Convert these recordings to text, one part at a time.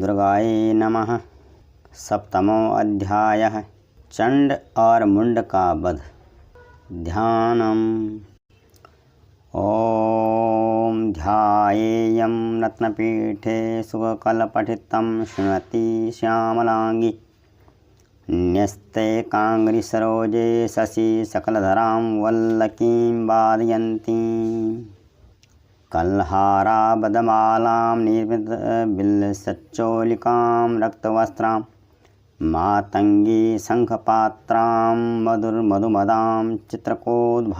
दुर्गायै नमः। सप्तमो अध्यायः चंड और मुंड का वध। ध्यानम्। ॐ ध्यायेयं रत्नपीठे सुखकलपठितं शृण्वति श्यामलांगी न्यस्ते काङ्ग्रिसरोजे शशि सकलधरां वल्लकीं वादयन्तीं कल्हाराबदमालां निर्मितबिल्वसच्चोलिकां रक्तवस्त्रां मातंगी शंखपात्रां मधुरमधुमदां चित्रकोद्भासिभालां।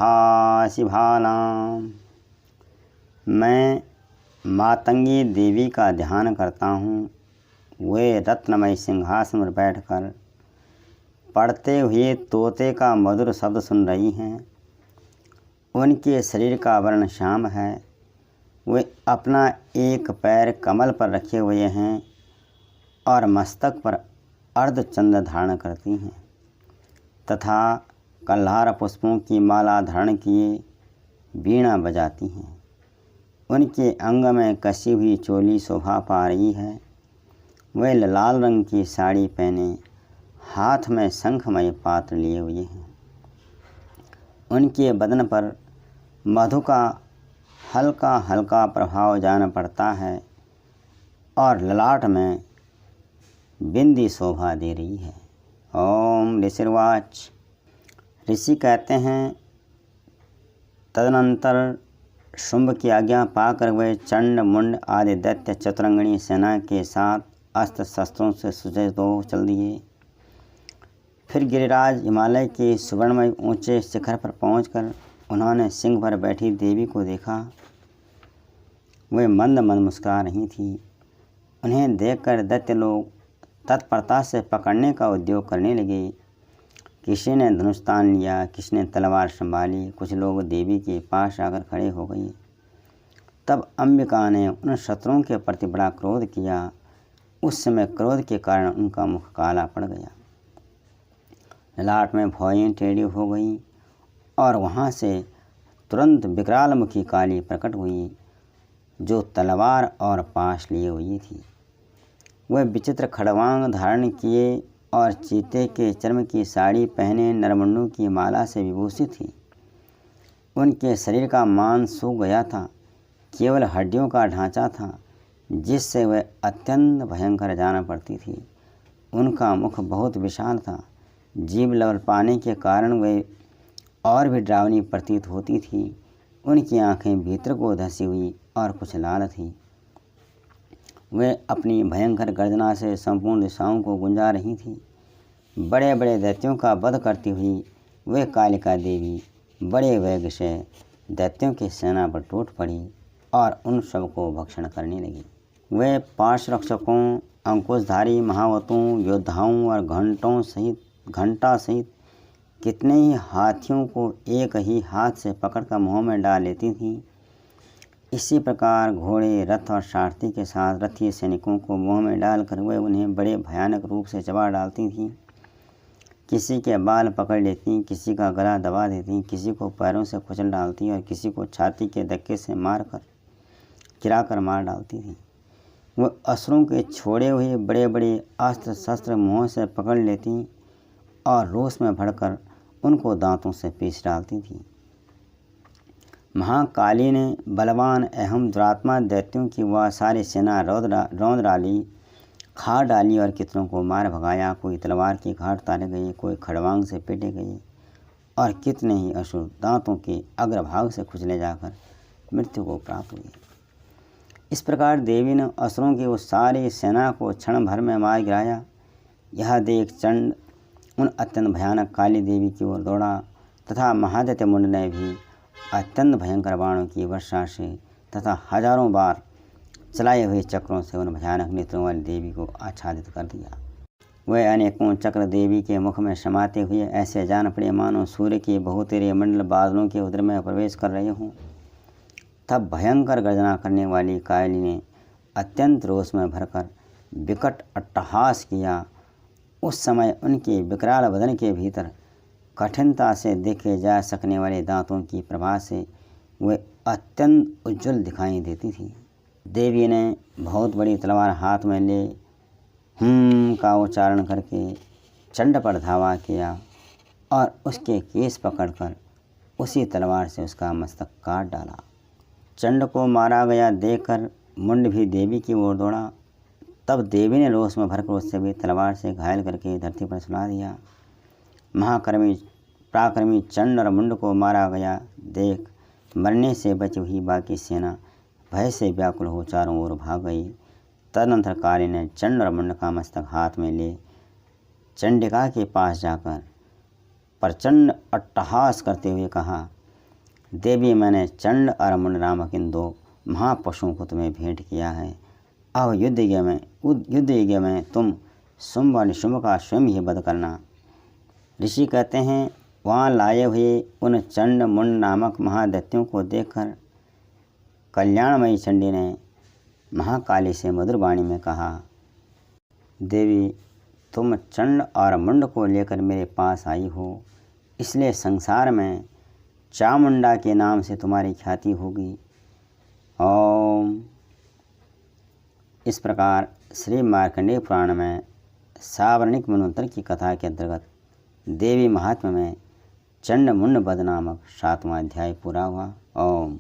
मैं मातंगी देवी का ध्यान करता हूँ। वे रत्नमय सिंहासन पर बैठकर पढ़ते हुए तोते का मधुर शब्द सुन रही हैं। उनके शरीर का वर्ण श्याम है। वे अपना एक पैर कमल पर रखे हुए हैं और मस्तक पर अर्धचंद्र धारण करती हैं तथा कल्हार पुष्पों की माला धारण किए वीणा बजाती हैं। उनके अंग में कसी हुई चोली शोभा पा रही है। वे लाल रंग की साड़ी पहने हाथ में शंखमय पात्र लिए हुए हैं। उनके बदन पर मधु का हल्का हल्का प्रभाव जान पड़ता है और ललाट में बिंदी शोभा दे रही है। ओम ऋषिर्वाच। ऋषि कहते हैं, तदनंतर शुंभ की आज्ञा पाकर वे चंड मुंड आदि दैत्य चतुरंगिणी सेना के साथ अस्त्र शस्त्रों से सुसज्जित हो चल दिए। फिर गिरिराज हिमालय के सुवर्णमय ऊंचे शिखर पर पहुंचकर उन्होंने सिंह पर बैठी देवी को देखा। वे मंद मंद मुस्कुरा रही थी। उन्हें देखकर दैत्य लोग तत्परता से पकड़ने का उद्योग करने लगे। किसी ने धनुष तान लिया, किसी ने तलवार संभाली। कुछ लोग देवी के पास आकर खड़े हो गए। तब अंबिका ने उन शत्रुओं के प्रति बड़ा क्रोध किया। उस समय क्रोध के कारण उनका मुख काला पड़ गया, ललाट में भौहें टेढ़ी हो गई और वहाँ से तुरंत विकराल मुखी काली प्रकट हुई जो तलवार और पाश लिए हुई थी। वह विचित्र खड़वांग धारण किए और चीते के चर्म की साड़ी पहने नरमुंडों की माला से विभूषित थी। उनके शरीर का मांस सूख गया था, केवल हड्डियों का ढांचा था जिससे वह अत्यंत भयंकर जाना पड़ती थी। उनका मुख बहुत विशाल था। जीभ लवल पाने के कारण वे और भी डरावनी प्रतीत होती थी। उनकी आंखें भीतर को धसी हुई और कुछ लाल थी। वे अपनी भयंकर गर्जना से संपूर्ण दिशाओं को गुंजा रही थी। बड़े बड़े दैत्यों का वध करती हुई वे कालिका देवी बड़े वेग से दैत्यों की सेना पर टूट पड़ी और उन सबको भक्षण करने लगी। वे पार्श्वरक्षकों, अंकुशधारी महावतों, योद्धाओं और घंटा सहित कितने ही हाथियों को एक ही हाथ से पकड़कर मुँह में डाल लेती थीं। इसी प्रकार घोड़े, रथ और सारथी के साथ रथी सैनिकों को मुँह में डालकर वे उन्हें बड़े भयानक रूप से चबा डालती थीं। किसी के बाल पकड़ लेती, किसी का गला दबा देती, किसी को पैरों से कुचल डालती और किसी को छाती के धक्के से गिराकर मार डालती थी। वह असुरों के छोड़े हुए बड़े बड़े अस्त्र शस्त्र मुँह से पकड़ लेती और रोष में भड़कर उनको दांतों से पीस डालती थी। महाकाली ने बलवान एवं दुरात्मा दैत्यों की वह सारी सेना रौंद डाली, खा डाली और कितनों को मार भगाया। कोई तलवार की घाट तारे गए, कोई खड़वांग से पीटे गए और कितने ही असुर दांतों के अग्रभाग से खुजले जाकर मृत्यु को प्राप्त हुए। इस प्रकार देवी ने असुरों की उस सारी सेना को क्षण भर में मार गिराया। यह देख चंड उन अत्यंत भयानक काली देवी की ओर दौड़ा तथा महादैत्य मुंड ने भी अत्यंत भयंकर बाणों की वर्षा से तथा हजारों बार चलाए हुए चक्रों से उन भयानक नेत्रों वाली देवी को आच्छादित कर दिया। वह अनेकों चक्र देवी के मुख में समाते हुए ऐसे जान पड़े मानो सूर्य के बहुतेरे मंडल बादलों के उदर में प्रवेश कर रहे हों। तब भयंकर गर्जना करने वाली काली ने अत्यंत रोष में भरकर विकट अट्टहास किया। उस समय उनके विकराल बदन के भीतर कठिनता से देखे जा सकने वाले दांतों की प्रभा से वे अत्यंत उज्ज्वल दिखाई देती थी। देवी ने बहुत बड़ी तलवार हाथ में ले का उच्चारण करके चंड पर धावा किया और उसके केस पकड़कर उसी तलवार से उसका मस्तक काट डाला। चंड को मारा गया देखकर मुंड भी देवी की ओर दौड़ा। तब देवी ने रोष में भरकर उससे भी तलवार से घायल करके धरती पर सुला दिया। महाकर्मी पराक्रमी चंड और मुंड को मारा गया देख मरने से बची हुई बाकी सेना भय से व्याकुल हो चारों ओर भाग गई। तदनंतर काली ने चंड और मुंड का मस्तक हाथ में ले चंडिका के पास जाकर प्रचंड अट्टहास करते हुए कहा, देवी, मैंने चंड और मुंड नामक इन दो महापशुओं को तुम्हें भेंट किया है। अब युद्ध में तुम शुंभ और निशुंभ का स्वयं ही वध करना। ऋषि कहते हैं, वहाँ लाए हुए उन चंड मुंड नामक महादैत्यों को देखकर कल्याणमयी चंडी ने महाकाली से मधुर वाणी में कहा, देवी, तुम चंड और मुंड को लेकर मेरे पास आई हो, इसलिए संसार में चामुंडा के नाम से तुम्हारी ख्याति होगी। ओम। इस प्रकार श्री मार्कंडेय पुराण में सावर्णिक मनवंतर की कथा के अंतर्गत देवी महात्म्य में चंड मुंड वध नामक 7वां अध्याय पूरा हुआ। ओम।